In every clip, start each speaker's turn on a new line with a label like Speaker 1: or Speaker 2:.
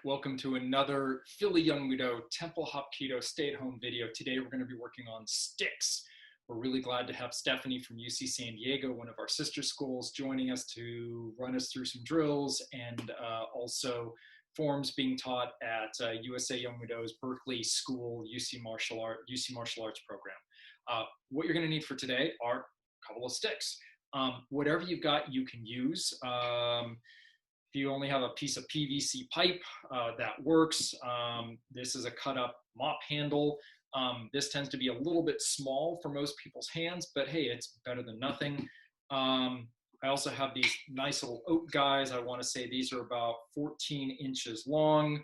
Speaker 1: Welcome to another Philly Yongmudo Temple Hop Keto stay-at-home video. Today we're going to be working on sticks. We're really glad to have Stephanie from UC San Diego, one of our sister schools, joining us to run us through some drills and also forms being taught at USA Yongmudo's Berkeley School UC Martial Arts program. What you're going to need for today are a couple of sticks. Whatever you've got, you can use. If you only have a piece of PVC pipe, that works. This is a cut up mop handle. This tends to be a little bit small for most people's hands, but hey, it's better than nothing. I also have these nice little oak guys. I want to say these are about 14 inches long.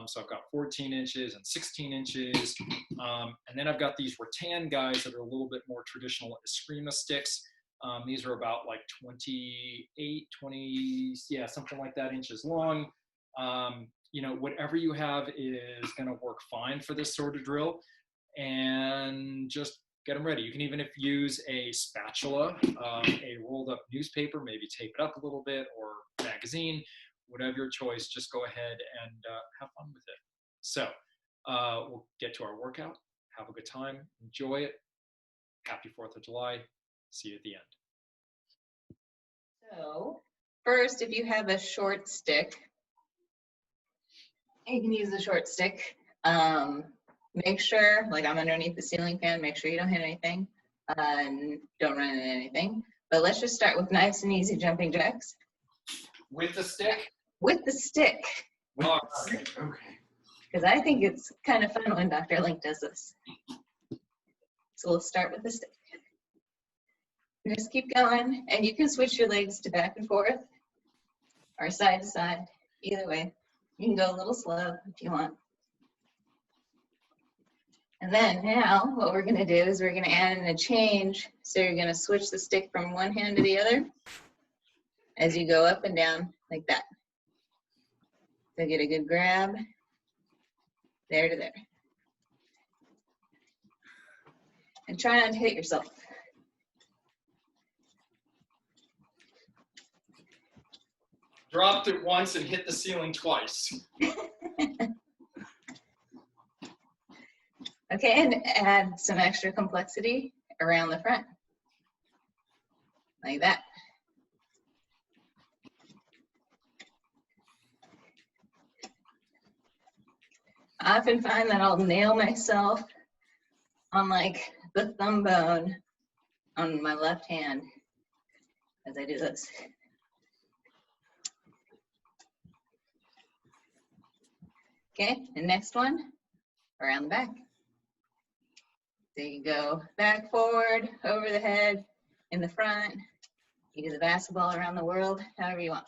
Speaker 1: So I've got 14 inches and 16 inches. And then I've got these rattan guys that are a little bit more traditional Escrima sticks. These are about like 28, 20, yeah, something like that inches long. You know, whatever you have is going to work fine for this sort of drill, and just get them ready. You can even use a spatula, a rolled up newspaper, maybe tape it up a little bit, or magazine, whatever your choice. Just go ahead and have fun with it. So we'll get to our workout. Have a good time. Enjoy it. Happy 4th of July. See you at the end.
Speaker 2: So first, if you have a short stick, you can use a short stick. Make sure, like I'm underneath the ceiling fan, make sure you don't hit anything, don't run into anything. But let's just start with nice and easy jumping jacks. With the stick? With the stick.
Speaker 1: Oh, okay.
Speaker 2: Because I think it's kind of fun when Dr. Link does this. So we'll start with the stick. Just keep going, and you can switch your legs to back and forth or side to side, either way. You can go a little slow if you want. And then now what we're going to do is we're going to add in a change. So you're going to switch the stick from one hand to the other as you go up and down like that. So get a good grab, there to there. And try not to hit yourself.
Speaker 1: Dropped it once and hit the ceiling twice.
Speaker 2: Okay, and add some extra complexity around the front, like that. I often find that I'll nail myself on like the thumb bone on my left hand as I do this. Okay, and next one, around the back. So you go back, forward, over the head, in the front. You do the basketball around the world, however you want.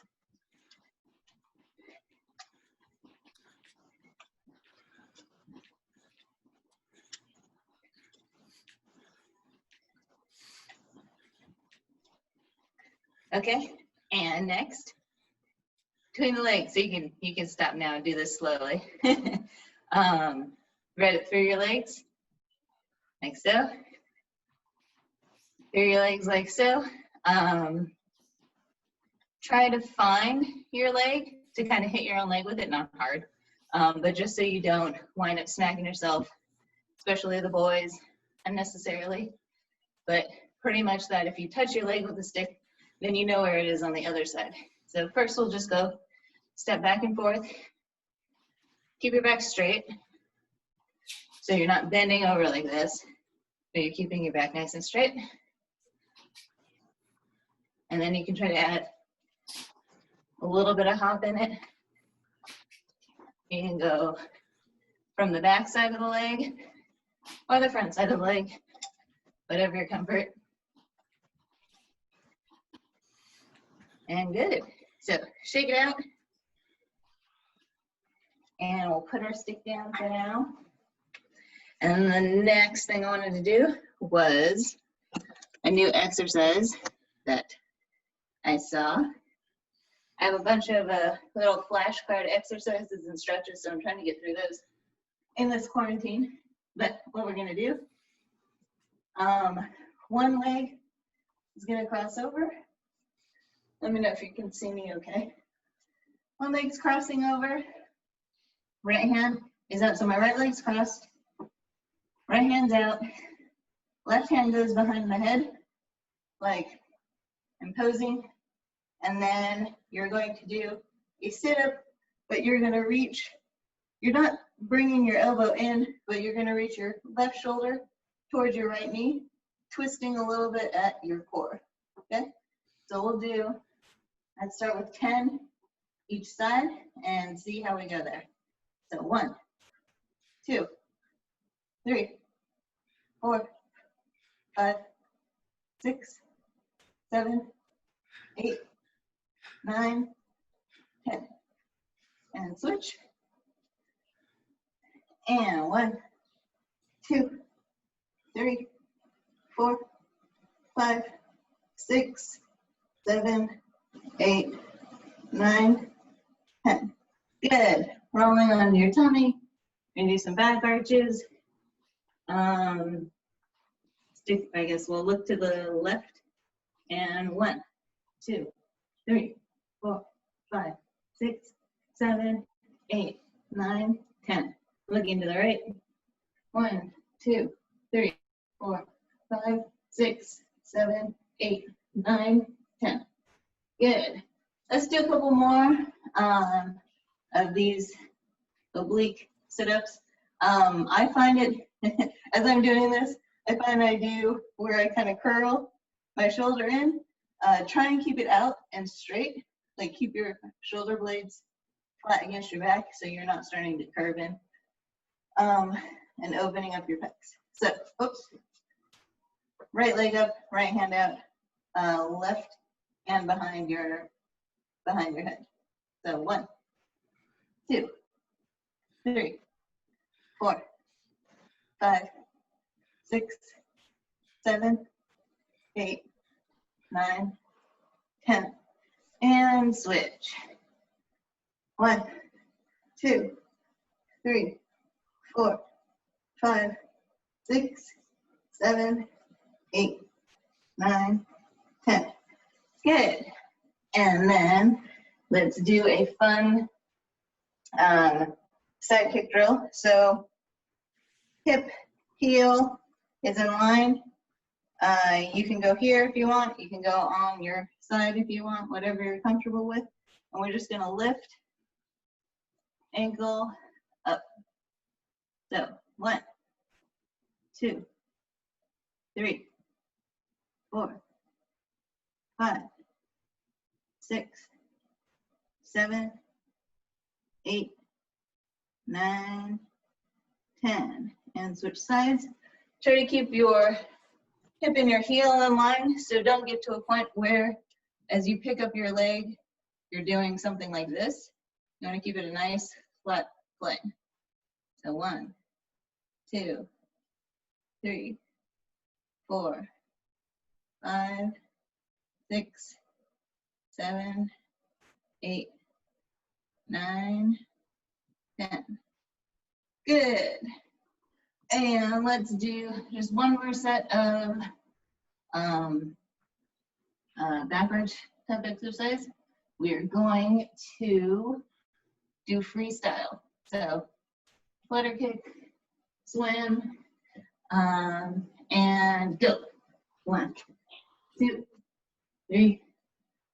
Speaker 2: Okay, and next. Between the legs, so you can stop now and do this slowly. Thread it through your legs, like so. Through your legs like so. Try to find your leg to kind of hit your own leg with it, not hard, but just so you don't wind up smacking yourself, especially the boys, unnecessarily. But pretty much that if you touch your leg with a stick, then you know where it is on the other side. So first we'll just go step back and forth. Keep your back straight. So you're not bending over like this, but you're keeping your back nice and straight. And then you can try to add a little bit of hop in it. You can go from the back side of the leg or the front side of the leg, whatever your comfort. And good. So shake it out. And we'll put our stick down for now. And the next thing I wanted to do was a new exercise that I saw. I have a bunch of little flashcard exercises instructors, so I'm trying to get through those in this quarantine. But what we're gonna do, one leg is gonna cross over. Let me know if you can see me okay. One leg's crossing over, Right hand is out, so my right leg's crossed. Right hand's out. Left hand goes behind the head, like I'm posing. And then you're going to do a sit-up, but you're going to reach, you're not bringing your elbow in, but you're going to reach your left shoulder towards your right knee, twisting a little bit at your core, okay? So we'll do, I'd start with 10 each side and see how we go there. So 1, 2, 3, 4, 5, 6, 7, 8, 9, 10. And switch. And 1, 2, 3, 4, 5, 6, 7, 8, 9, 10. Good. Rolling onto your tummy. And do some back arches. Stick, I guess we'll look to the left. And 1, 2, 3, 4, 5, 6, 7, 8, 9, 10. Looking to the right. 1, 2, 3, 4, 5, 6, 7, 8, 9, 10. Good. Let's do a couple more of these oblique sit-ups. I find it, as I'm doing this, I find I do where I kind of curl my shoulder in. Try and keep it out and straight. Like keep your shoulder blades flat against your back so you're not starting to curve in. And opening up your pecs. So, oops. Right leg up, right hand out, left hand behind your head. So 1, 2, 3, 4, 5, 6, 7, 8, 9, 10. And switch. 1, 2, 3, 4, 5, 6, 7, 8, 9, 10. Good. And then let's do a fun side kick drill. So hip, heel is in line. You can go here if you want. You can go on your side if you want, whatever you're comfortable with. And we're just going to lift, ankle, up. So 1, 2, 3, 4, 5, 6, 7, 8, 9, 10. And switch sides. Try to keep your hip and your heel in line, so don't get to a point where as you pick up your leg, you're doing something like this. You want to keep it a nice flat plane. So 1, 2, 3, 4, 5, 6, 7, 8, 9, 10. Good. And let's do just one more set of backwards type exercise. We're going to do freestyle. So flutter kick, swim, and go. 1, 2, 3,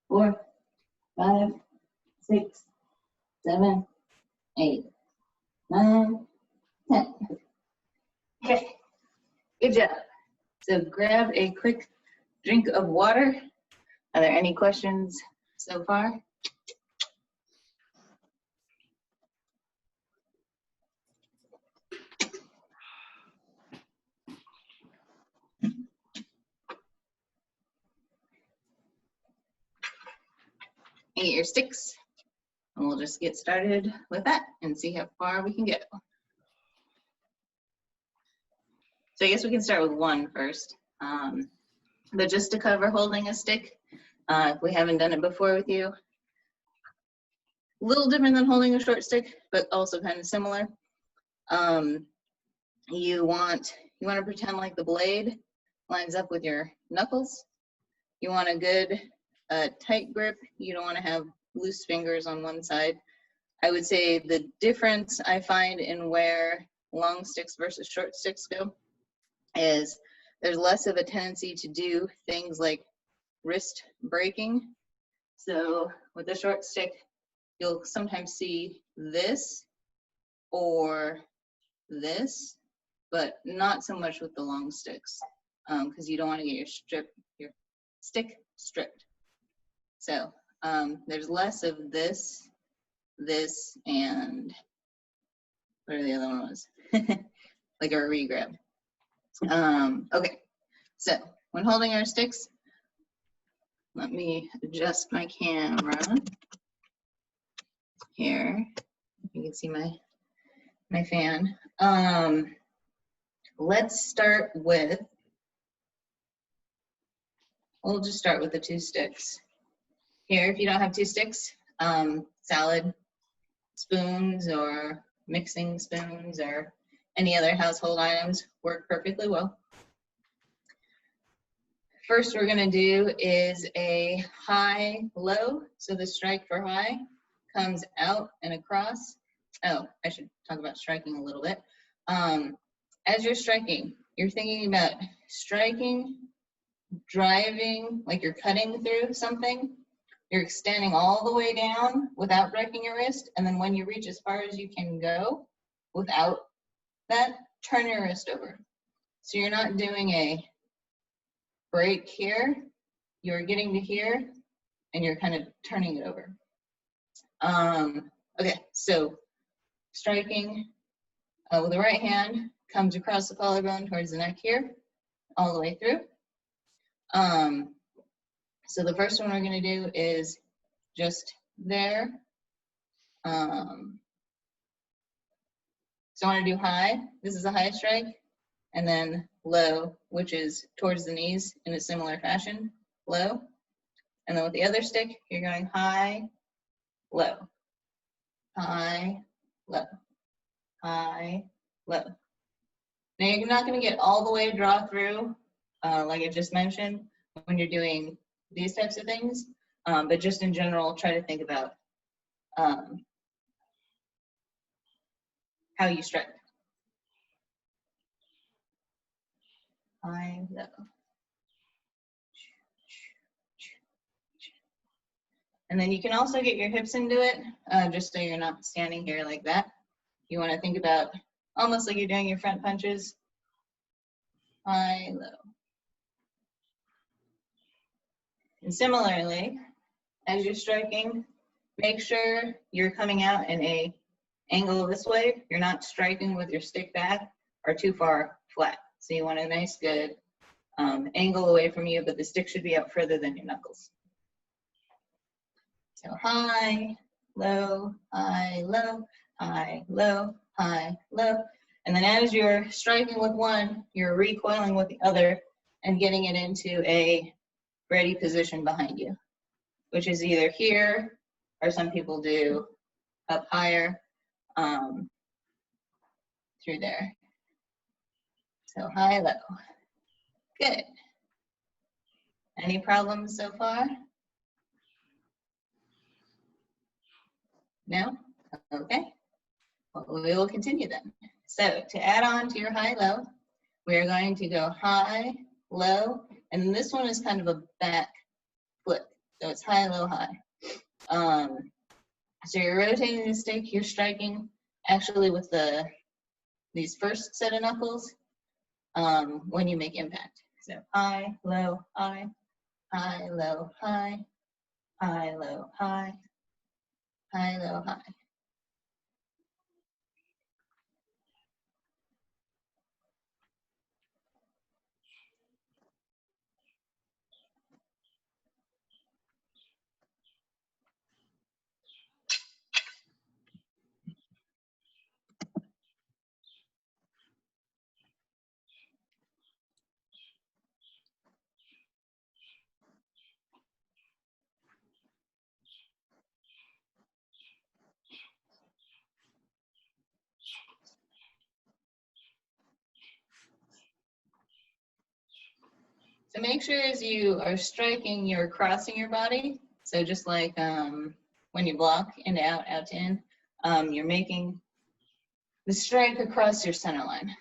Speaker 2: 4, 5, 6, 7, 8, 9, 10. Okay, good job. So grab a quick drink of water. Are there any questions so far? Get your sticks, and we'll just get started with that and see how far we can go. So I guess we can start with 1 first. But just to cover holding a stick, if we haven't done it before with you, a little different than holding a short stick, but also kind of similar. You want to pretend like the blade lines up with your knuckles. You want a good tight grip. You don't want to have loose fingers on one side. I would say the difference I find in where long sticks versus short sticks go is there's less of a tendency to do things like wrist breaking. So with the short stick, you'll sometimes see this or this, but not so much with the long sticks, because you don't want to get your stick stripped. So there's less of this, and what are the other ones? Like a regrab. Okay, so when holding our sticks, let me adjust my camera here. You can see my fan. Let's start with, we'll just start with the 2 sticks. Here, if you don't have 2 sticks, salad spoons or mixing spoons or any other household items work perfectly well. First we're gonna do is a high-low. So the strike for high comes out and across. Oh, I should talk about striking a little bit. As you're striking, you're thinking about striking, driving, like you're cutting through something. You're extending all the way down without breaking your wrist, and then when you reach as far as you can go without that, turn your wrist over. So you're not doing a break here, you're getting to here, and you're kind of turning it over. Okay, so striking with the right hand comes across the collarbone towards the neck here, all the way through. So the first one we're going to do is just there. So I want to do high. This is a high strike, and then low, which is towards the knees in a similar fashion, low. And then with the other stick, you're going high, low, high, low, high, low. Now you're not going to get all the way draw through, like I just mentioned, when you're doing these types of things, but just in general, try to think about how you strike. High, low. And then you can also get your hips into it, just so you're not standing here like that. You want to think about almost like you're doing your front punches. High, low. And similarly, as you're striking, make sure you're coming out in a angle this way. You're not striking with your stick back or too far flat. So you want a nice, good angle away from you, but the stick should be out further than your knuckles. So high, low, high, low, high, low, high, low. And then as you're striking with one, you're recoiling with the other and getting it into a ready position behind you, which is either here, or some people do up higher through there. So high, low. Good. Any problems so far? No? Okay. Well, we will continue then. So to add on to your high-low, we are going to go high, low, and this one is kind of a back flip. So it's high, low, high. So you're rotating the stick, you're striking actually with these first set of knuckles when you make impact. So high, low, high, high, low, high, high, low, high, high, low, high. So make sure as you are striking, you're crossing your body. So just like when you block, in to out, out to in, you're making the strike across your center line.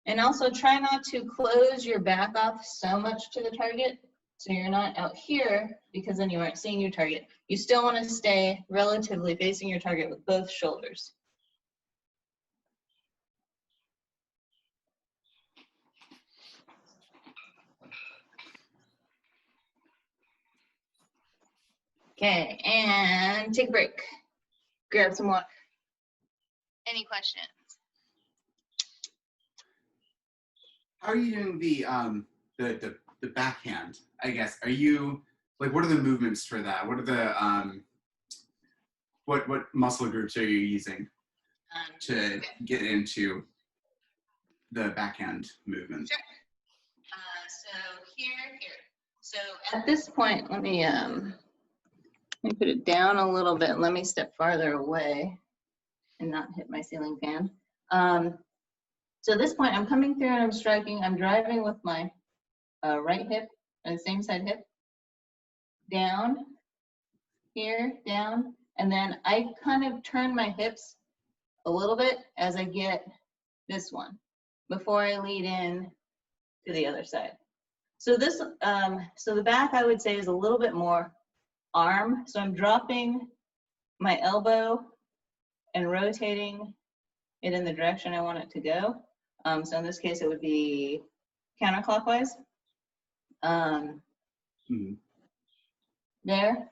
Speaker 2: And also try not to close your back off so much to the target, so you're not out here, because then you aren't seeing your target. You still want to stay relatively facing your target with both shoulders. Okay, and take a break. Grab some water. Any questions?
Speaker 3: How are you doing the backhand? I guess, are you like, what are the movements for that? What are the what muscle groups are you using to get into the backhand movement?
Speaker 2: Sure. So here. So at this point, let me put it down a little bit. Let me step farther away and not hit my ceiling fan. So at this point, I'm coming through and I'm striking. I'm driving with my right hip, the same side hip, down, here, down, and then I kind of turn my hips a little bit as I get this one before I lead in to the other side. So this, so the back, I would say, is a little bit more arm. So I'm dropping my elbow and rotating it in the direction I want it to go. So in this case, it would be counterclockwise. There.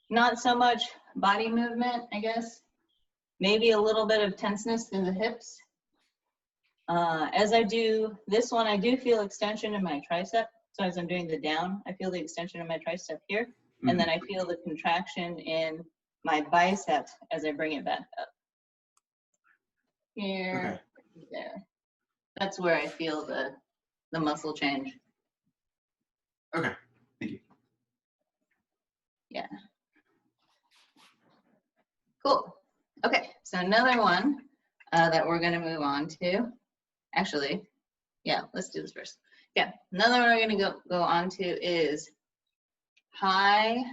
Speaker 2: Not so much body movement, I guess. Maybe a little bit of tenseness through the hips. As I do this one, I do feel extension in my tricep. So as I'm doing the down, I feel the extension in my tricep here. And then I feel the contraction in my bicep as I bring it back up. Here, there. That's where I feel the muscle change.
Speaker 3: Okay, thank you.
Speaker 2: Yeah. Cool. Okay, so another one that we're gonna move on to. Actually, yeah, let's do this first. Yeah, another one we're gonna go on to is high,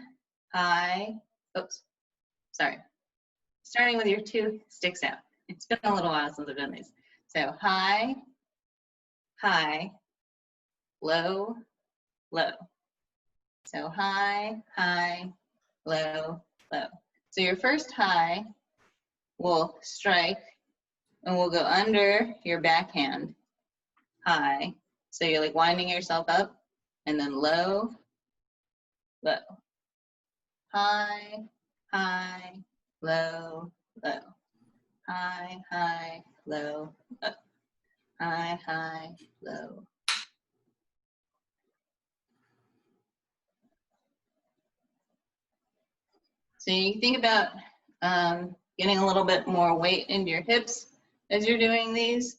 Speaker 2: oops, sorry. Starting with your two sticks out. It's been a little while since I've done these. So high, low, low. So high, low, low. So your first high will strike and will go under your backhand, high. So you're like winding yourself up, and then low, low. High, low, low. High, low, low. High, low. So you think about getting a little bit more weight into your hips as you're doing these.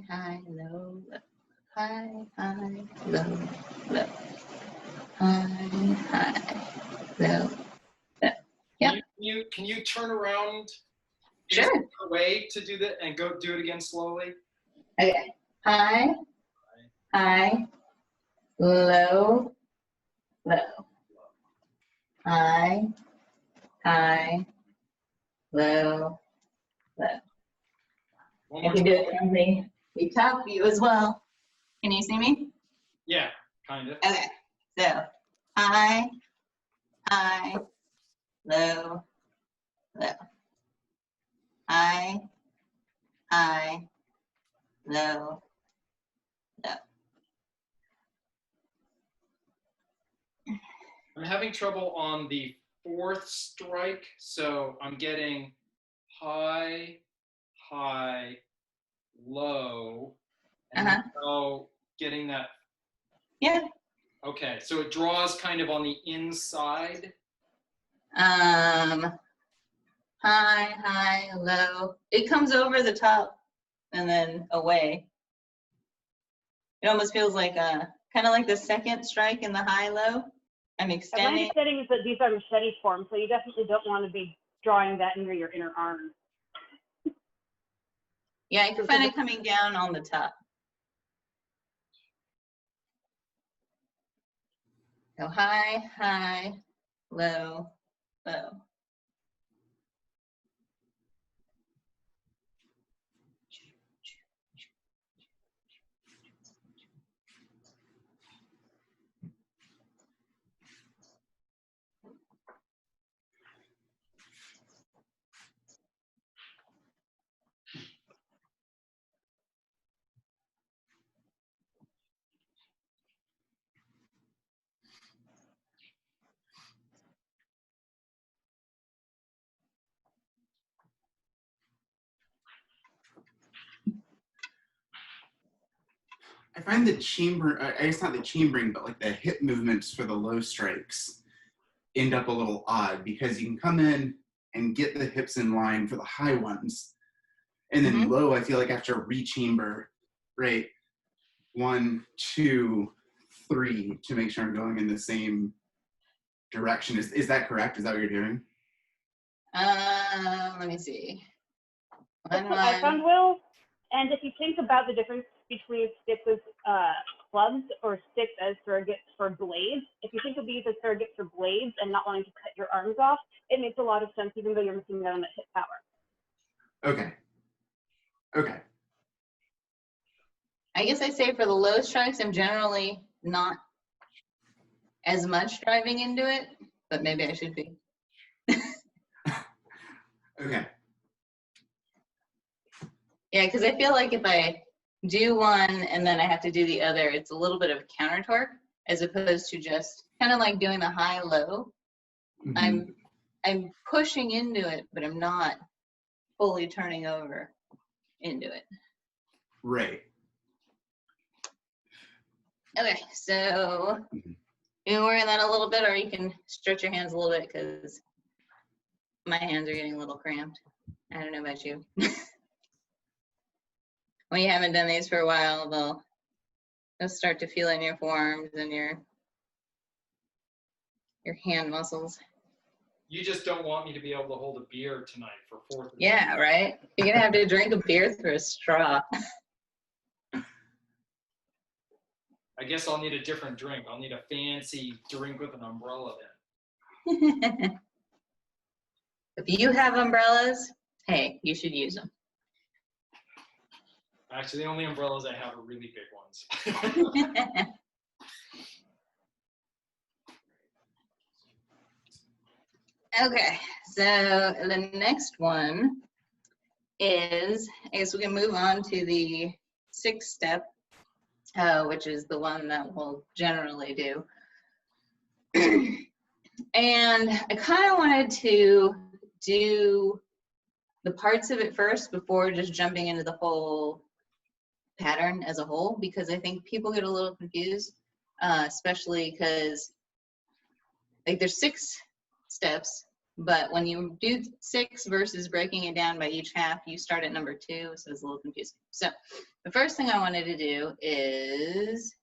Speaker 2: High, low, low. High, low, low. High, low, low. Yeah.
Speaker 1: Can you turn around
Speaker 2: Sure.
Speaker 1: away to do that and go do it again slowly?
Speaker 2: Okay. High, low, low. High, low, low.
Speaker 1: One
Speaker 2: I
Speaker 1: more
Speaker 2: can
Speaker 1: time.
Speaker 2: do it from the top view as well. Can you see me?
Speaker 1: Yeah, kind of.
Speaker 2: Okay. So high, low, low. High, low, low.
Speaker 1: I'm having trouble on the fourth strike. So I'm getting high, high, low, and now getting that.
Speaker 2: Yeah.
Speaker 1: Okay, so it draws kind of on the inside.
Speaker 2: High, high, low. It comes over the top and then away. It almost feels like kind of like the second strike in the high-low. I'm extending.
Speaker 4: My understanding is that these are machete forms, so you definitely don't want to be drawing that into your inner arm.
Speaker 2: Yeah, I can find it coming down on the top. So high, high, low, low.
Speaker 3: I find the chamber, I guess not the chambering, but like the hip movements for the low strikes end up a little odd because you can come in and get the hips in line for the high ones. And then low, I feel like I have to rechamber, right? 1, 2, 3 to make sure I'm going in the same direction. Is that correct? Is that what you're doing?
Speaker 2: Let me see.
Speaker 4: That's what I found, Will. And if you think about the difference between sticks as clubs or sticks as surrogates for blades, if you think of these as surrogates for blades and not wanting to cut your arms off, it makes a lot of sense, even though you're missing out on that hip power.
Speaker 3: Okay. Okay.
Speaker 2: I guess I say for the low strikes, I'm generally not as much driving into it, but maybe I should be.
Speaker 3: Okay.
Speaker 2: Yeah, because I feel like if I do one and then I have to do the other, it's a little bit of counter torque as opposed to just kind of like doing the high-low. I'm pushing into it, but I'm not fully turning over into it.
Speaker 3: Right.
Speaker 2: Okay, so you can work on that a little bit, or you can stretch your hands a little bit because my hands are getting a little cramped. I don't know about you. When you haven't done these for a while, they'll start to feel in your forearms and your hand muscles.
Speaker 1: You just don't want me to be able to hold a beer tonight for 4th of July.
Speaker 2: Yeah, right? You're going to have to drink a beer through a straw.
Speaker 1: I guess I'll need a different drink. I'll need a fancy drink with an umbrella then.
Speaker 2: If you have umbrellas, hey, you should use them.
Speaker 1: Actually, the only umbrellas I have are really big ones.
Speaker 2: Okay, so the next one is, I guess we can move on to the 6th step, which is the one that we'll generally do. And I kind of wanted to do the parts of it first before just jumping into the whole pattern as a whole, because I think people get a little confused, especially because like there's 6 steps, but when you do 6 versus breaking it down by each half, you start at number 2, so it's a little confusing. So the first thing I wanted to do is,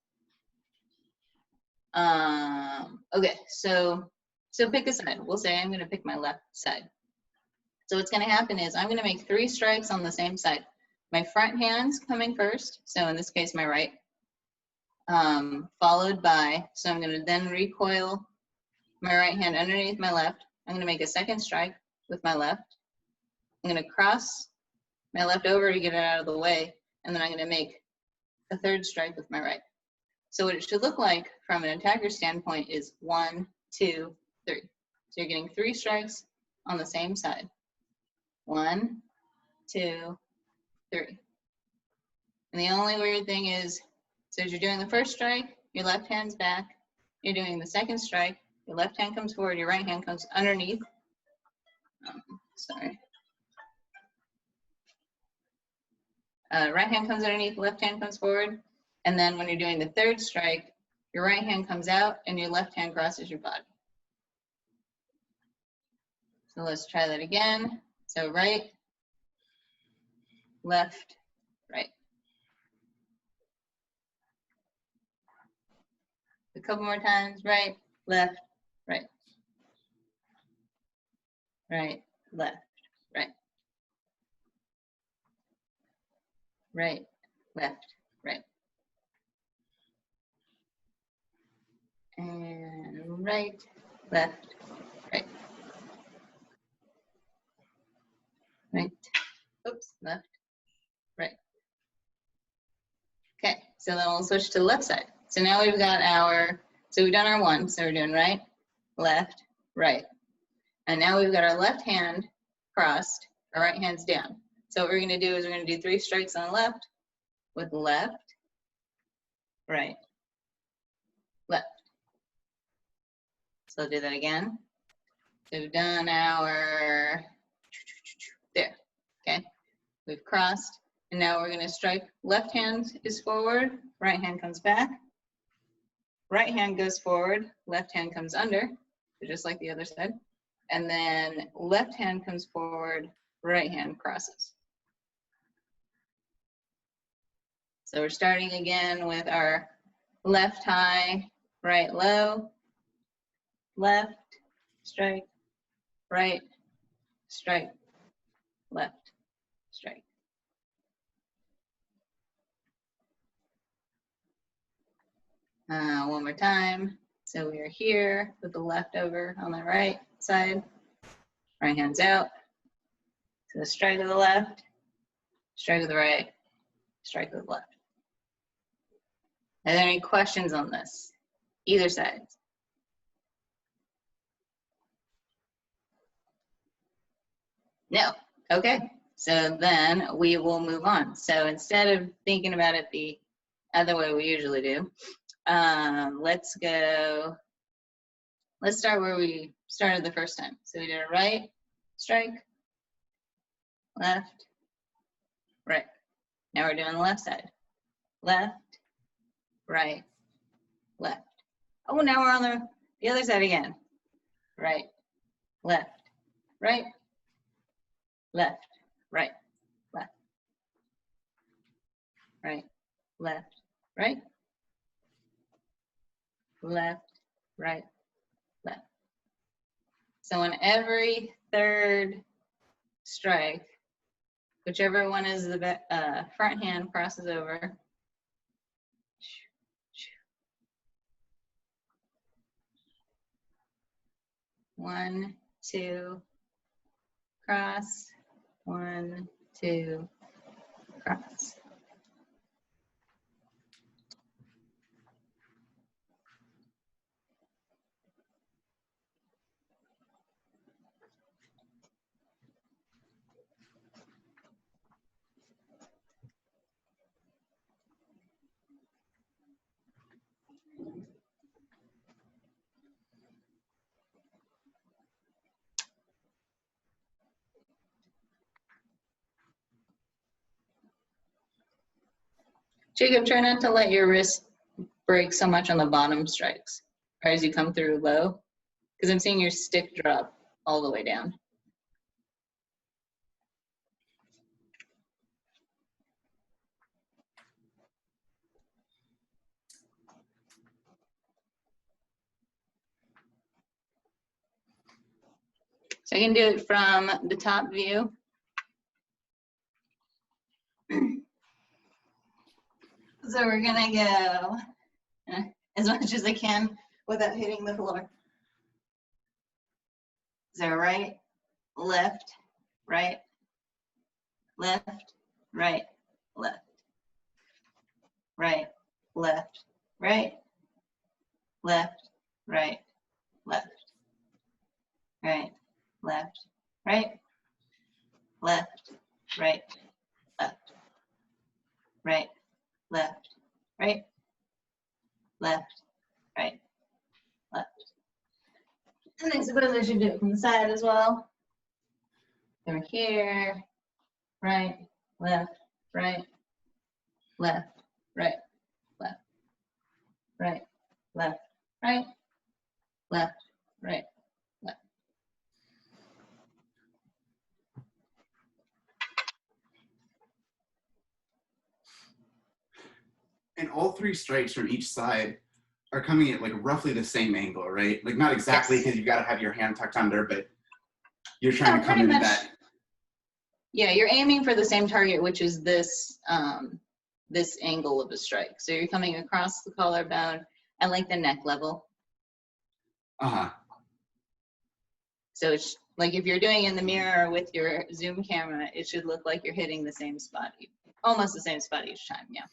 Speaker 2: okay, so pick a side. We'll say I'm going to pick my left side. So what's going to happen is I'm going to make 3 strikes on the same side. My front hand's coming first, so in this case my right, followed by, so I'm going to then recoil my right hand underneath my left. I'm going to make a 2nd strike with my left. I'm going to cross my left over to get it out of the way, and then I'm going to make a 3rd strike with my right. So what it should look like from an attacker standpoint is 1, 2, 3. So you're getting 3 strikes on the same side. 1, 2, 3. And the only weird thing is, so as you're doing the 1st strike, your left hand's back. You're doing the 2nd strike, Your left hand comes forward, your right hand comes underneath. Sorry. Right hand comes underneath, left hand comes forward. And then when you're doing the third strike, your right hand comes out and your left hand crosses your body. So let's try that again. So right, left, right. A couple more times, right, left, right. Right, left, right. Right, left, right. And right, left, right. Right, oops, left, right. Okay, so then we'll switch to the left side. So now we've got our, so we've done our one, so we're doing right, left, right. And now we've got our left hand crossed, our right hand's down. So what we're gonna do is we're gonna do 3 strikes on the left with left, right, left. So I'll do that again. So we've done our, there, okay? We've crossed, and now we're gonna strike, left hand is forward, right hand comes back, right hand goes forward, left hand comes under, just like the other side, and then left hand comes forward, right hand crosses. So we're starting again with our left high, right low, left, strike, right, strike, left, strike. One more time. So we are here with the left over on the right side. Right hand's out. So strike to the left, strike to the right, strike to the left. Are there any questions on this? Either side. No. Okay. So then we will move on. So instead of thinking about it the other way we usually do, let's start where we started the first time. So we did a right, strike, left, right. Now we're doing the left side. Left, right, left. Oh, now we're on the other side again. Right, left, right, left, right, left, right, left, right, left, right, left. So on every third strike, whichever one is the front hand crosses over. One, two, cross. 1, 2, cross. Jacob, try not to let your wrist break so much on the bottom strikes, or as you come through low, because I'm seeing your stick drop all the way down. So I can do it from the top view. So we're gonna go as much as I can without hitting the floor. So right, left, right, left, right, left, right, left, right, left, right, left, right, left, right, left, right, left, right, left, right, left, right, left. And I suppose I should do it from the side as well. Over here, right, left, right, left, right, left, right, left, right, left, right, left.
Speaker 3: And all three strikes from each side are coming at like roughly the same angle, right? Like not exactly because you got to have your hand tucked under, but you're trying to come into that.
Speaker 2: Yeah, you're aiming for the same target, which is this this angle of a strike. So you're coming across the collarbone at like the neck level.
Speaker 3: Uh-huh.
Speaker 2: So it's like if you're doing it in the mirror with your zoom camera, it should look like you're hitting the same spot, almost the same spot each time, yeah.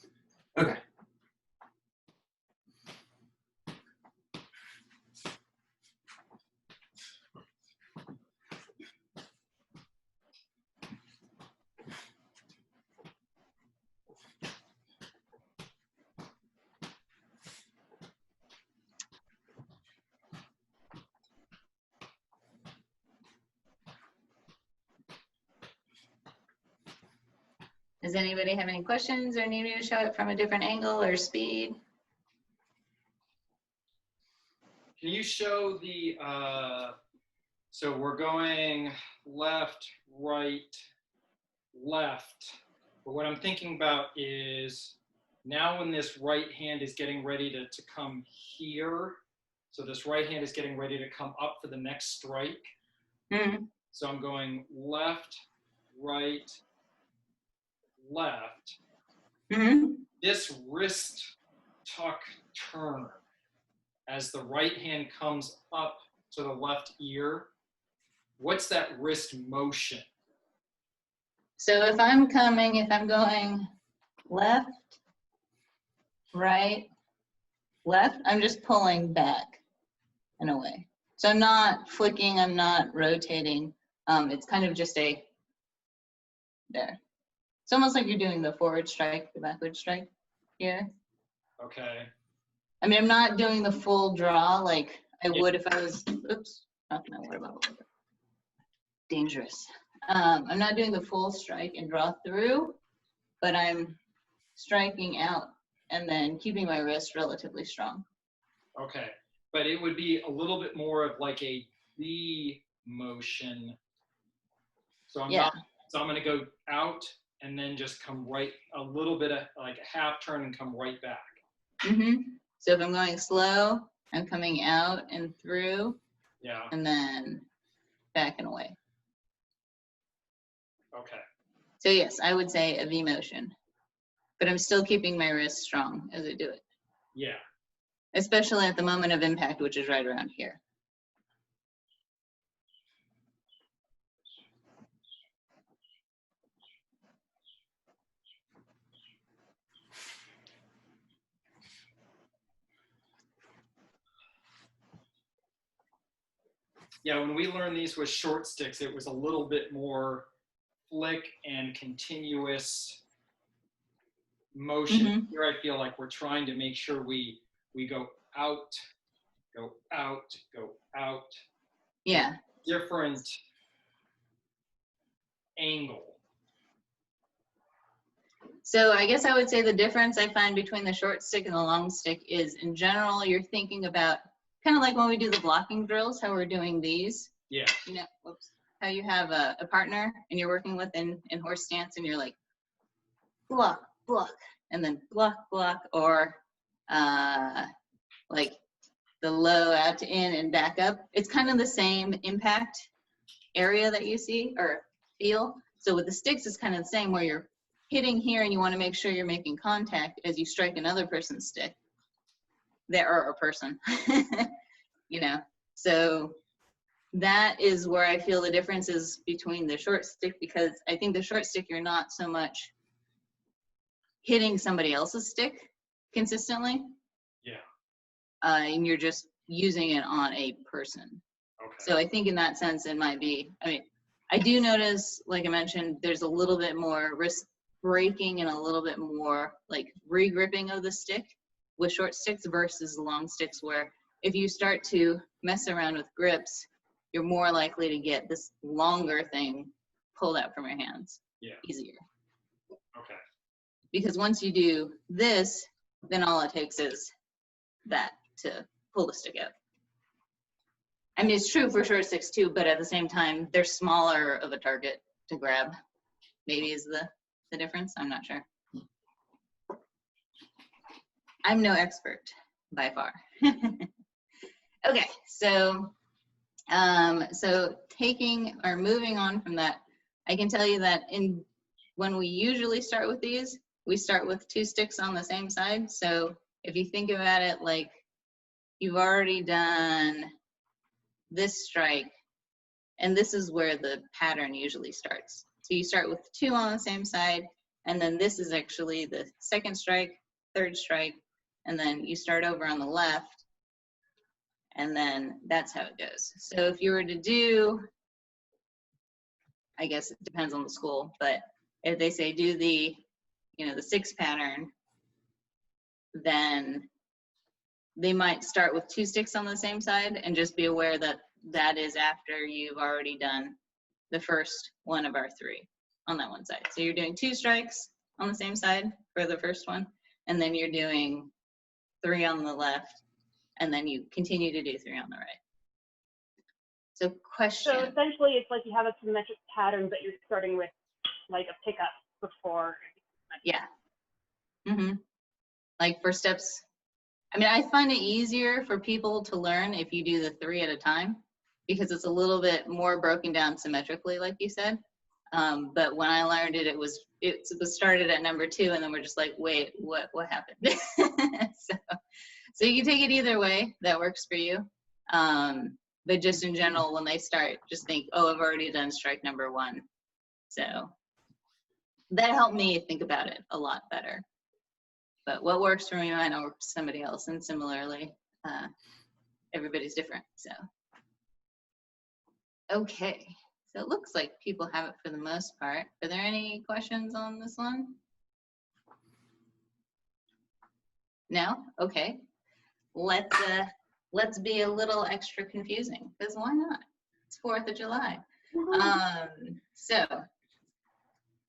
Speaker 3: Okay.
Speaker 2: Does anybody have any questions or need me to show it from a different angle or speed?
Speaker 1: Can you show the, so we're going left, right, left. But what I'm thinking about is now when this right hand is getting ready to come here, so this right hand is getting ready to come up for the next strike.
Speaker 2: Mm-hmm.
Speaker 1: So I'm going left, right, left.
Speaker 2: Mm-hmm.
Speaker 1: This wrist tuck turn as the right hand comes up to the left ear, what's that wrist motion?
Speaker 2: So if I'm going left, right, left, I'm just pulling back and away. So I'm not flicking, I'm not rotating. It's kind of just there. It's almost like you're doing the forward strike, the backward strike here.
Speaker 1: Okay.
Speaker 2: I mean, I'm not doing the full draw like I would if I was, oops, not gonna worry about it. Dangerous. I'm not doing the full strike and draw through, but I'm striking out and then keeping my wrist relatively strong.
Speaker 1: Okay. But it would be a little bit more of like a V motion. So I'm going to go out and then just come right, a little bit of like a half turn and come right back.
Speaker 2: Mm-hmm. So if I'm going slow, I'm coming out and through.
Speaker 1: Yeah.
Speaker 2: And then back and away.
Speaker 1: Okay.
Speaker 2: So yes, I would say a V motion, but I'm still keeping my wrist strong as I do it.
Speaker 1: Yeah.
Speaker 2: Especially at the moment of impact, which is right around here.
Speaker 1: Yeah, when we learned these with short sticks, it was a little bit more flick and continuous motion.
Speaker 2: Mm-hmm.
Speaker 1: Here I feel like we're trying to make sure we go out, go out, go out.
Speaker 2: Yeah.
Speaker 1: Different angle.
Speaker 2: So I guess I would say the difference I find between the short stick and the long stick is in general, you're thinking about kind of like when we do the blocking drills, how we're doing these.
Speaker 1: Yeah.
Speaker 2: You know, whoops, how you have a partner and you're working with in horse stance and you're like block, block, and then block, block, or like the low out to in and back up. It's kind of the same impact area that you see or feel. So with the sticks, it's kind of the same where you're hitting here and you want to make sure you're making contact as you strike another person's stick. There are a person, you know. So that is where I feel the difference is between the short stick, because I think the short stick, you're not so much hitting somebody else's stick consistently.
Speaker 1: Yeah.
Speaker 2: And you're just using it on a person.
Speaker 1: Okay.
Speaker 2: So I think in that sense, it might be, I mean, I do notice, like I mentioned, there's a little bit more wrist breaking and a little bit more like re-gripping of the stick with short sticks versus long sticks where if you start to mess around with grips, you're more likely to get this longer thing pulled out from your hands easier.
Speaker 1: Okay.
Speaker 2: Because once you do this, then all it takes is that to pull the stick out. I mean, it's true for short sticks too, but at the same time, they're smaller of a target to grab. Maybe is the difference. I'm not sure. I'm no expert by far. Okay, so taking or moving on from that, I can tell you that when we usually start with these, we start with 2 sticks on the same side. So if you think about it like you've already done this strike, and this is where the pattern usually starts. So you start with 2 on the same side, and then this is actually the 2nd strike, 3rd strike, and then you start over on the left, and then that's how it goes. So if you were to do, I guess it depends on the school, but if they say do the, the 6 pattern, then they might start with 2 sticks on the same side, and just be aware that that is after you've already done the first one of our 3 on that one side. So you're doing 2 strikes on the same side for the first one, and then you're doing 3 on the left, and then you continue to do 3 on the right. So question.
Speaker 4: So essentially it's like you have a symmetric pattern, but you're starting with like a pickup before.
Speaker 2: Yeah. Like for steps, I mean, I find it easier for people to learn if you do the 3 at a time, because it's a little bit more broken down symmetrically, like you said. But when I learned it, it was started at number 2, and then we're just like, wait, what happened? So you can take it either way that works for you. But just in general, when they start, just think, oh, I've already done strike number 1. So that helped me think about it a lot better. But what works for me might not work for somebody else, and similarly, everybody's different. So, okay. So it looks like people have it for the most part. Are there any questions on this one? No? Okay. Let's be a little extra confusing, because why not? It's 4th of July. So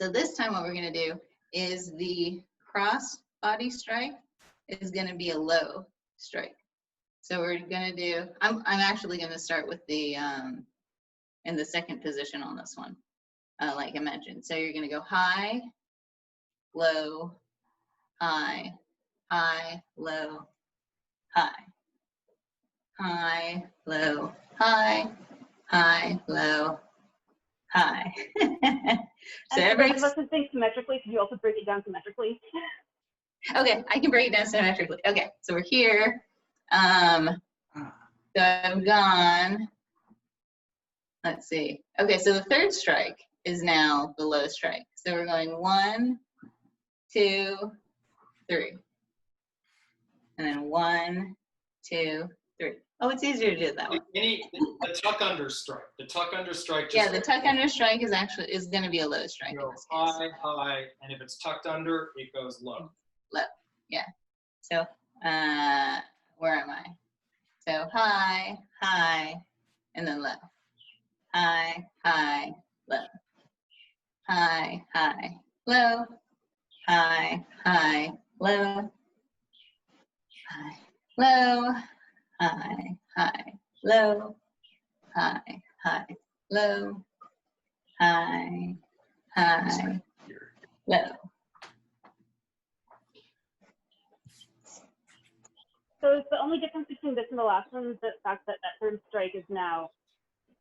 Speaker 2: this time what we're gonna do is the cross body strike is gonna be a low strike. So we're gonna do, I'm actually gonna start with the, in the 2nd position on this one, like I mentioned. So you're gonna go high, low, high, high, low, high. High, low, high, high, low, high. So
Speaker 4: everybody wants to think symmetrically. Could you also break it down symmetrically?
Speaker 2: Okay, I can break it down symmetrically. Okay, so we're here. So I've gone, let's see. Okay, so the 3rd strike is now the low strike. So we're going 1, 2, 3. And then 1, 2, 3. Oh, it's easier to do it that way.
Speaker 1: The tuck under strike. The tuck under strike.
Speaker 2: Yeah, the tuck under strike is going to be a low strike.
Speaker 1: You go high, high, and if it's tucked under, it goes low.
Speaker 2: Low, yeah. So where am I? So high, high, and then low. High, high, low. High, high, low. High, high, low. High, low. High, high, low, high, high, low, high, high, low.
Speaker 4: So is the only difference between this and the last one is the fact that that 3rd strike is now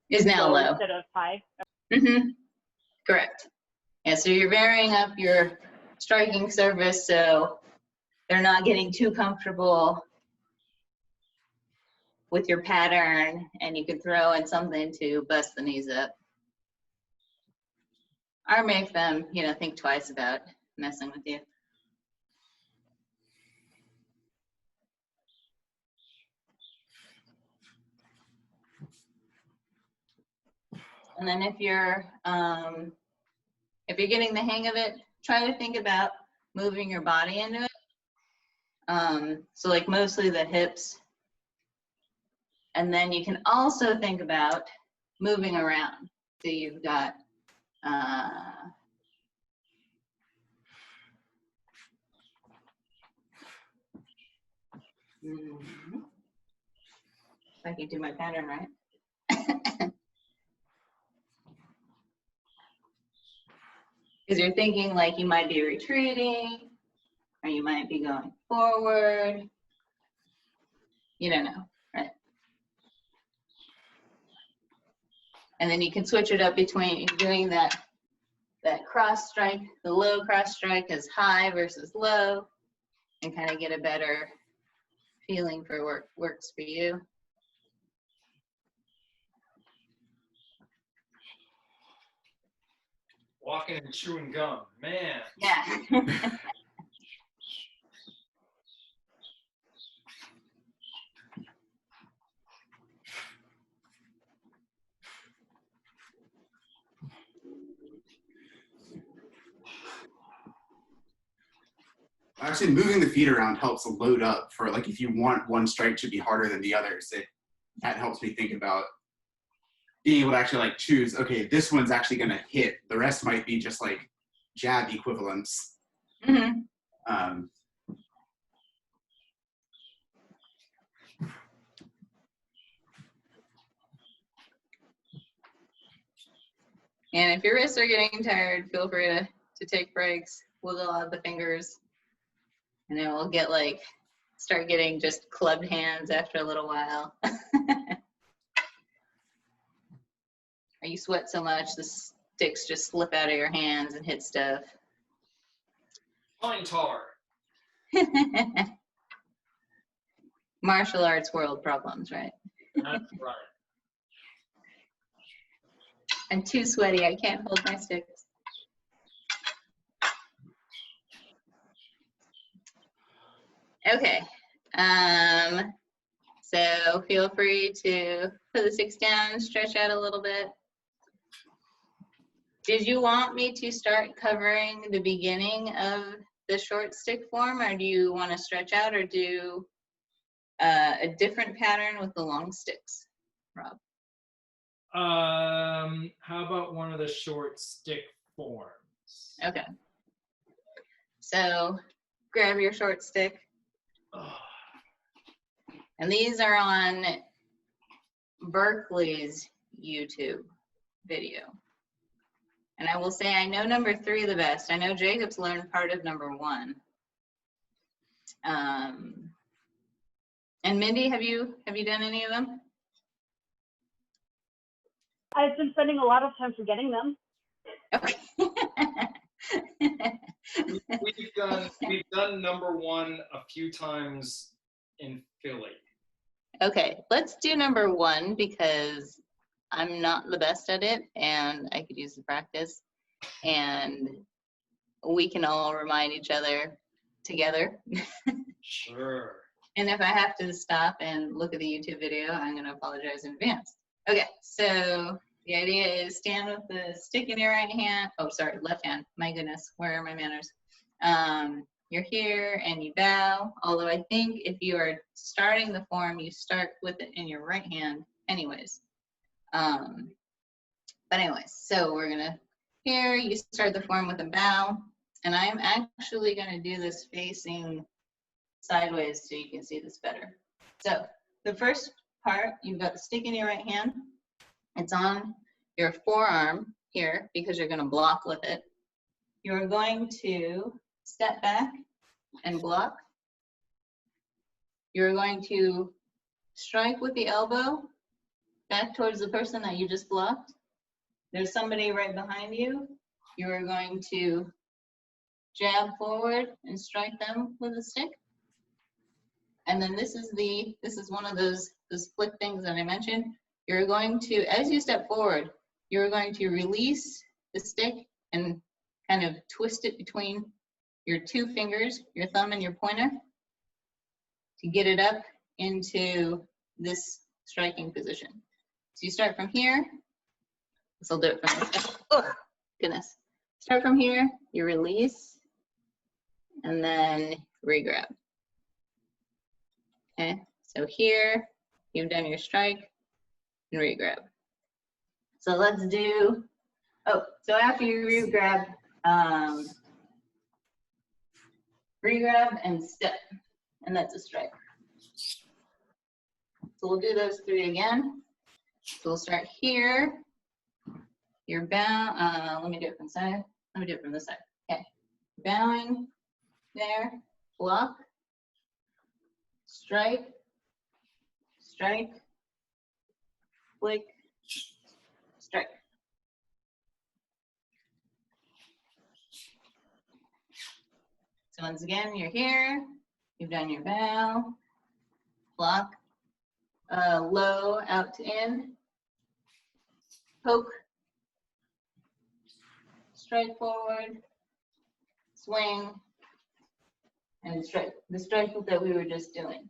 Speaker 2: low
Speaker 4: instead of high?
Speaker 2: Correct. Yeah, so you're varying up your striking surface so they're not getting too comfortable with your pattern, and you can throw in something to bust the knees up. Or make them, think twice about messing with you. And then if you're getting the hang of it, try to think about moving your body into it. So like mostly the hips And then you can also think about moving around. So you've got if I can do my pattern right. Because you're thinking like you might be retreating, or you might be going forward. You don't know, right? And then you can switch it up between doing that cross strike, the low cross strike is high versus low, and kind of get a better feeling for what works for you.
Speaker 1: Walking and chewing gum, man.
Speaker 2: Yeah.
Speaker 3: Actually, moving the feet around helps load up for, like, if you want one strike to be harder than the others, that helps me think about being able to actually like choose, okay, this one's actually going to hit. The rest might be just like jab equivalents.
Speaker 2: Mm-hmm. And if your wrists are getting tired, feel free to take breaks, wiggle out the fingers, and then we'll get like, start getting just clubbed hands after a little while. Or you sweat so much, the sticks just slip out of your hands and hit stuff.
Speaker 1: Pine tar.
Speaker 2: Martial arts world problems, right?
Speaker 1: That's right.
Speaker 2: I'm too sweaty, I can't hold my sticks. Okay, so feel free to put the sticks down, stretch out a little bit. Did you want me to start covering the beginning of the short stick form, or do you want to stretch out or do a different pattern with the long sticks, Rob?
Speaker 1: How about one of the short stick forms?
Speaker 2: Okay. So grab your short stick. And these are on Berkeley's YouTube video. And I will say I know number 3 the best. I know Jacob's learned part of number 1. And Mindy, have you done any of them?
Speaker 4: I've been spending a lot of time forgetting them.
Speaker 2: Okay.
Speaker 1: We've done number 1 a few times in Philly.
Speaker 2: Okay, let's do number 1 because I'm not the best at it and I could use the practice, and we can all remind each other together.
Speaker 1: Sure.
Speaker 2: And if I have to stop and look at the YouTube video, I'm going to apologize in advance. Okay, so the idea is stand with the stick in your right hand. Oh, sorry, left hand. My goodness, where are my manners? You're here and you bow. Although I think if you are starting the form, you start with it in your right hand anyways. But anyways, so we're going to, here you start the form with a bow. And I'm actually going to do this facing sideways so you can see this better. So the first part, you've got the stick in your right hand. It's on your forearm here because you're going to block with it. You're going to step back and block. You're going to strike with the elbow back towards the person that you just blocked. There's somebody right behind you. You are going to jab forward and strike them with a stick. And then this is one of those flick things that I mentioned. You're going to, as you step forward, you're going to release the stick and kind of twist it between your 2 fingers, your thumb and your pointer, to get it up into this striking position. So you start from here. This will do it from this. Oh, goodness. Start from here, you release, and then regrab. Okay, so here, you've done your strike, and re-grab. So let's do, oh, so after you re-grab and step, and that's a strike. So we'll do those 3 again. So we'll start here. You're bound, let me do it from the side. Let me do it from this side. Okay, bowing there, block, strike, strike, flick, strike. So once again, you're here, you've done your bow, block, low, out to in, poke, strike forward, swing, and strike. The strike that we were just doing.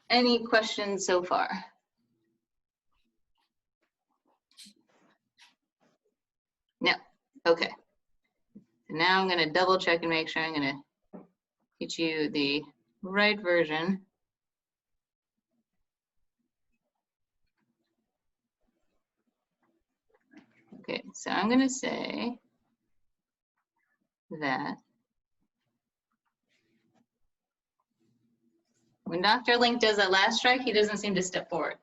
Speaker 2: Any questions so far? No. Okay. So now I'm going to double check and make sure I'm going to get you the right version. Okay, so I'm going to say that when Dr. Link does that last strike, he doesn't seem to step forward.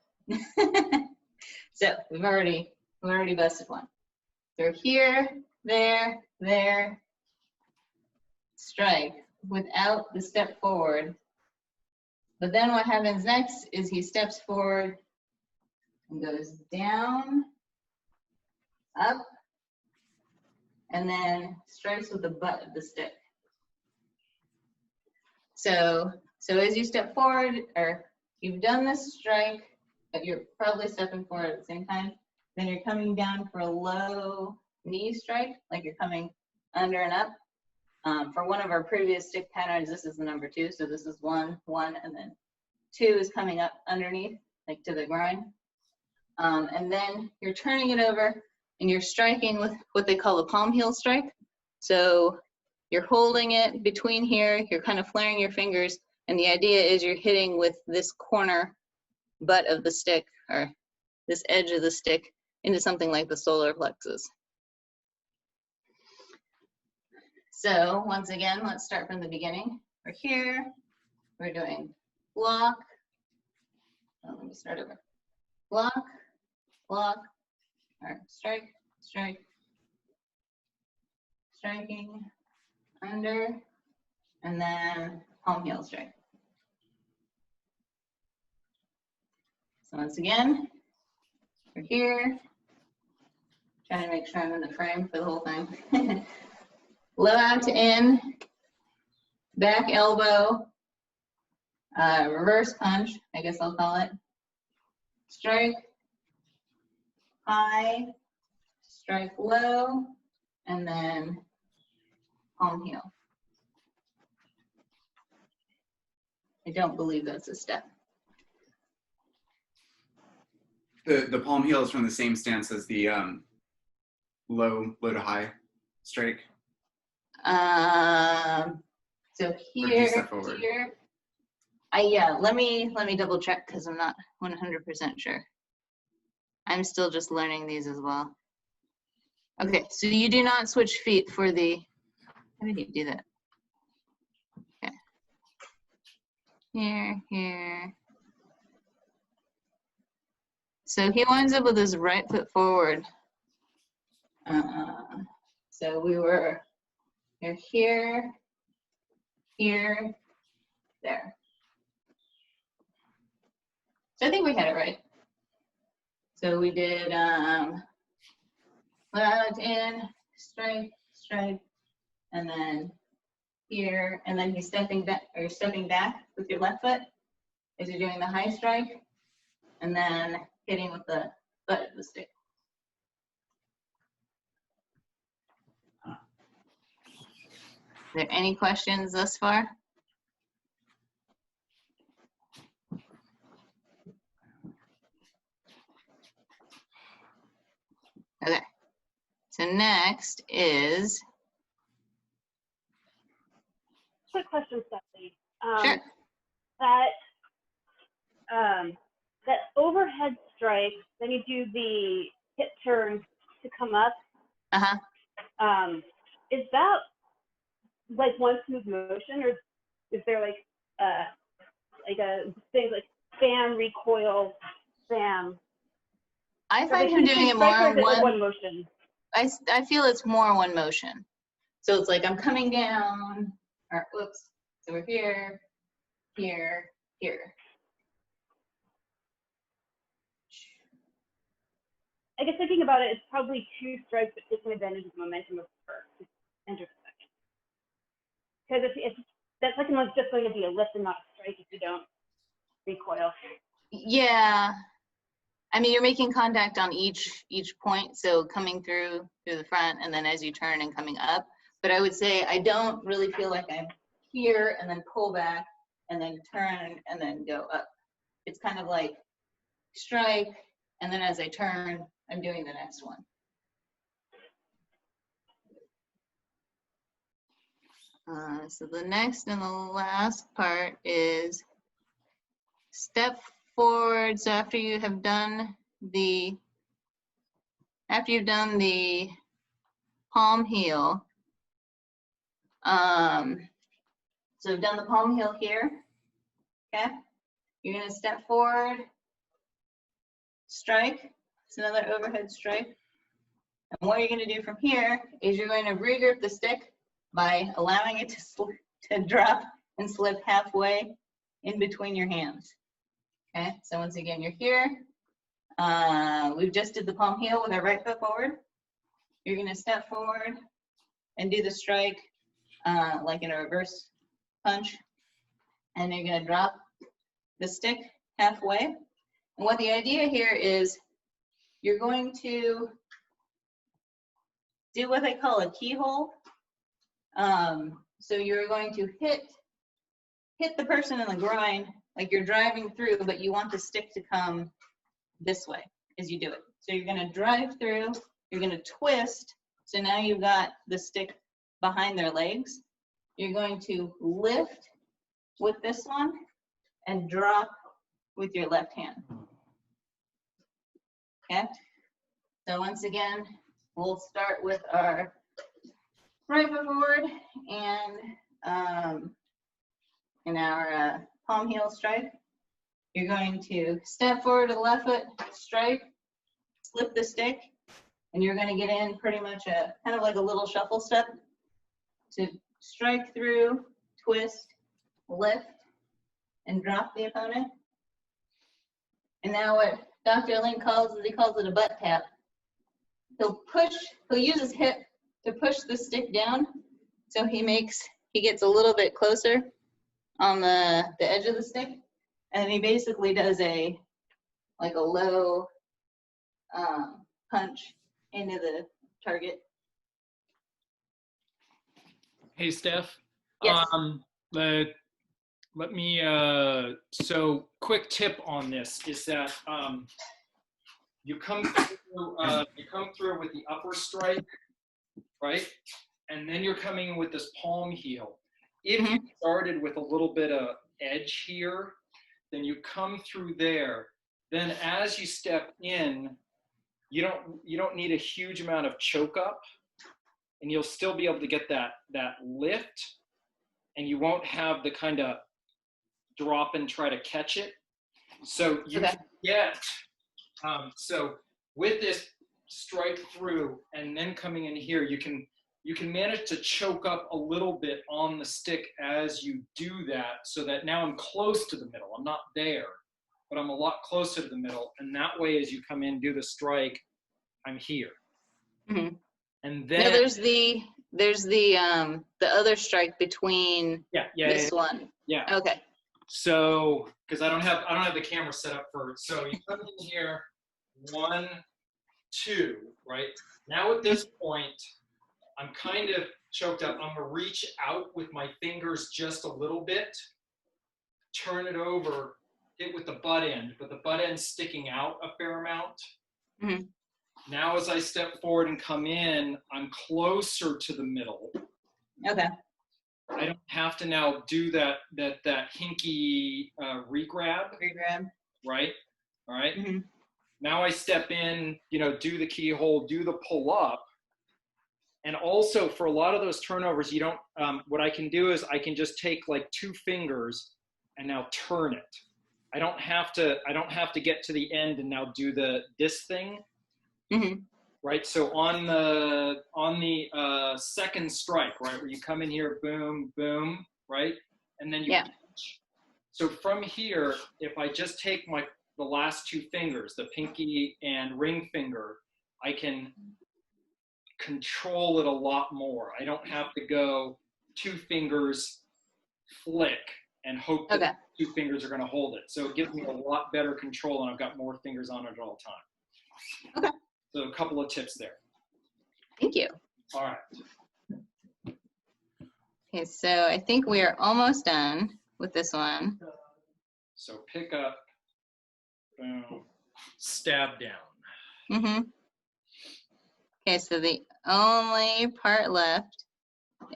Speaker 2: So we've already busted one. So here, there, strike without the step forward. But then what happens next is he steps forward and goes down, up, and then strikes with the butt of the stick. So as you step forward, or you've done this strike, but you're probably stepping forward at the same time, then you're coming down for a low knee strike, like you're coming under and up. For one of our previous stick patterns, this is the number 2, so this is 1, 1, and then 2 is coming up underneath, like to the groin. And then you're turning it over and you're striking with what they call a palm heel strike. So you're holding it between here, you're kind of flaring your fingers, and the idea is you're hitting with this corner butt of the stick, or this edge of the stick, into something like the solar plexus. So once again, let's start from the beginning. We're here, we're doing block, oh, let me start over. Block, block, or strike, strike, striking, under, and then palm heel strike. So once again, we're here, trying to make sure I'm in the frame for the whole thing. Low out to in, back elbow, reverse punch, I guess I'll call it. Strike, high, strike low, and then palm heel. I don't believe that's a step.
Speaker 3: The palm heel is from the same stance as the low to high strike.
Speaker 2: So here, yeah, let me double check because I'm not 100% sure. I'm still just learning these as well. Okay, so you do not switch feet for the, how did you do that? Okay. Here. So he winds up with his right foot forward. So you're here, there. So I think we had it right. So we did out, in, strike, and then here, and then he's stepping back, or stepping back with your left foot as you're doing the high strike, and then hitting with the butt of the stick. Are there any questions thus far? Okay, so next is.
Speaker 4: Quick question, Stephanie.
Speaker 2: Sure.
Speaker 4: That that overhead strike, then you do the hip turn to come up. Is that like one smooth motion, or is there like a thing like bam, recoil, bam?
Speaker 2: I find him doing it more
Speaker 4: one motion.
Speaker 2: I feel it's more one motion. So it's like I'm coming down, or whoops, so we're here, here, here.
Speaker 4: I guess thinking about it, it's probably 2 strikes, but taking advantage of the momentum of the first. Enter the second. Because if that second one's just going to be a lift and not a strike if you don't recoil.
Speaker 2: Yeah. I mean, you're making contact on each point, so coming through the front, and then as you turn and coming up. But I would say I don't really feel like I'm here and then pull back and then turn and then go up. It's kind of like strike, and then as I turn, I'm doing the next one. So the next and the last part is step forward. So after you've done the palm heel, so we've done the palm heel here, okay? You're gonna step forward, strike, it's another overhead strike. And what you're gonna do from here is you're going to regrip the stick by allowing it to drop and slip halfway in between your hands. Okay, so once again, you're here. We've just did the palm heel with our right foot forward. You're gonna step forward and do the strike like in a reverse punch. And you're gonna drop the stick halfway. And what the idea here is you're going to do what they call a keyhole. So you're going to hit the person in the groin like you're driving through, but you want the stick to come this way as you do it. So you're gonna drive through, you're gonna twist, so now you've got the stick behind their legs. You're going to lift with this one and drop with your left hand. Okay, so once again, we'll start with our right foot forward and in our palm heel strike. You're going to step forward to the left foot, strike, slip the stick, and you're going to get in pretty much a kind of like a little shuffle step to strike through, twist, lift, and drop the opponent. And now what Dr. Link calls is, he calls it a butt tap. He'll use his hip to push the stick down, so he gets a little bit closer on the edge of the stick, and he basically does a low punch into the target.
Speaker 1: Hey, Steph.
Speaker 2: Yes.
Speaker 1: Let me, so quick tip on this is that you come through with the upper strike, right? And then you're coming with this palm heel. If you started with a little bit of edge here, then you come through there. Then as you step in, you don't need a huge amount of choke up, and you'll still be able to get that lift, and you won't have the kind of drop and try to catch it. So you get, so with this strike through and then coming in here, you can manage to choke up a little bit on the stick as you do that, so that now I'm close to the middle. I'm not there, but I'm a lot closer to the middle. And that way, as you come in, do the strike, I'm here.
Speaker 2: Mm-hmm.
Speaker 1: And then
Speaker 2: no, there's the other strike between this one.
Speaker 1: Yeah.
Speaker 2: Okay.
Speaker 1: So, because I don't have the camera set up for it. So you come in here, 1, 2, right? Now at this point, I'm kind of choked up. I'm gonna reach out with my fingers just a little bit, turn it over, hit with the butt end, but the butt end's sticking out a fair amount.
Speaker 2: Mm-hmm.
Speaker 1: Now as I step forward and come in, I'm closer to the middle.
Speaker 2: Okay.
Speaker 1: I don't have to now do that hinky regrab. right? All right.
Speaker 2: Mm-hmm.
Speaker 1: Now I step in, do the keyhole, do the pull up. And also for a lot of those turnovers, you don't, what I can do is I can just take like 2 fingers and now turn it. I don't have to get to the end and now do this thing.
Speaker 2: Mm-hmm.
Speaker 1: Right. So on the second strike, right, where you come in here, boom, boom, right. And then you catch. So from here, if I just take the last 2 fingers, the pinky and ring finger, I can control it a lot more. I don't have to go 2 fingers, flick, and hope that 2 fingers are going to hold it. So it gives me a lot better control, and I've got more fingers on it at all time.
Speaker 2: Okay.
Speaker 1: So a couple of tips there.
Speaker 2: Thank you.
Speaker 1: All right.
Speaker 2: Okay, so I think we are almost done with this one.
Speaker 1: So pick up, boom, stab down.
Speaker 2: Mm-hmm. Okay, so the only part left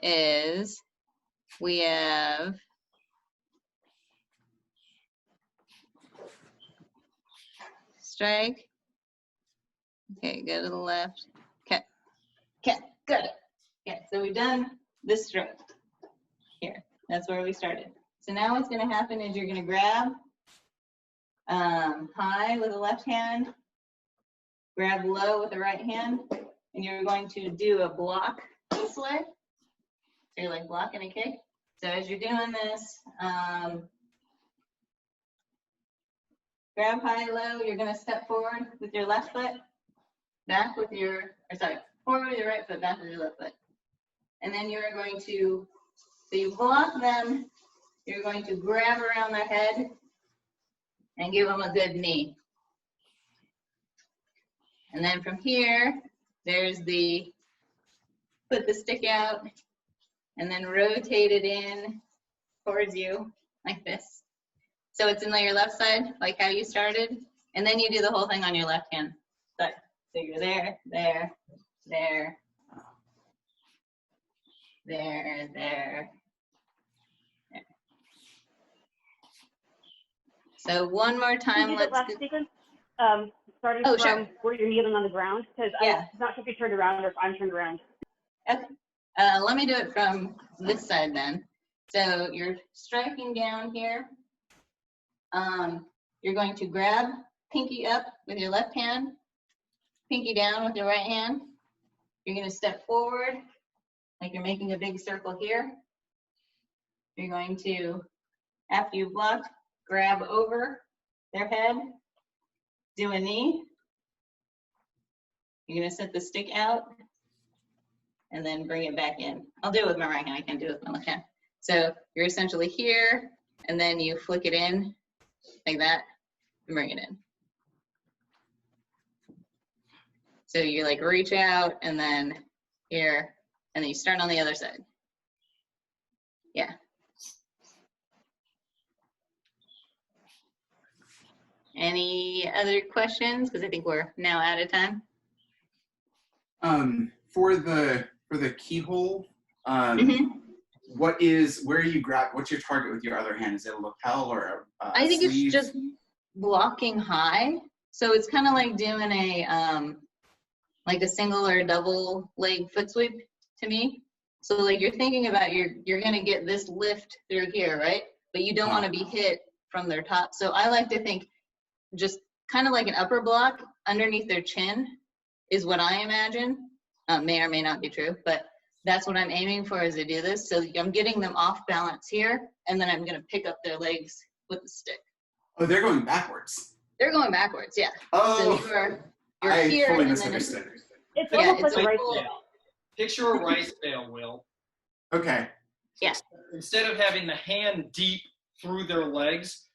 Speaker 2: is we have strike. Okay, go to the left. Okay, got it. Okay, so we've done this stroke here. That's where we started. So now what's going to happen is you're going to grab high with the left hand, grab low with the right hand, and you're going to do a block this way. So you're like blocking a kick. So as you're doing this, grab high, low, you're going to step forward with your left foot, back with forward with your right foot, back with your left foot. And then you're going to, so you block them, you're going to grab around their head and give them a good knee. And then from here, there's put the stick out and then rotate it in towards you like this. So it's in your left side, like how you started. And then you do the whole thing on your left hand side. So you're there, there, there, there, there. So one more time.
Speaker 4: Can you do the last sequence? Starting from where you're kneeling on the ground, because I'm not sure if you turned around or if I'm turned around.
Speaker 2: Okay. Let me do it from this side then. So you're striking down here. You're going to grab pinky up with your left hand, pinky down with your right hand. You're going to step forward like you're making a big circle here. You're going to, after you've blocked, grab over their head, do a knee. You're going to set the stick out and then bring it back in. I'll do it with my right hand. I can't do it with my left hand. So you're essentially here, and then you flick it in like that and bring it in. So you like reach out and then here, and then you start on the other side. Yeah. Any other questions? Because I think we're now out of time.
Speaker 3: For the keyhole, where you grab? What's your target with your other hand? Is it a lapel or a
Speaker 2: I think
Speaker 3: sleeve?
Speaker 2: it's just blocking high. So it's kind of like doing a single or double leg foot sweep to me. So like you're thinking about you're gonna get this lift through here, right? But you don't want to be hit from their top. So I like to think just kind of like an upper block underneath their chin is what I imagine. May or may not be true, but that's what I'm aiming for as I do this. So I'm getting them off balance here, and then I'm gonna pick up their legs with the stick.
Speaker 3: Oh, they're going backwards.
Speaker 2: They're going backwards, yeah.
Speaker 3: Oh,
Speaker 2: so you're
Speaker 3: I
Speaker 2: here,
Speaker 3: fully
Speaker 2: and
Speaker 3: misunderstood.
Speaker 4: It's almost like a rice
Speaker 2: cool.
Speaker 4: ball.
Speaker 1: Picture a rice bale, Will.
Speaker 3: Okay.
Speaker 2: Yeah.
Speaker 1: Instead of having the hand deep through their legs,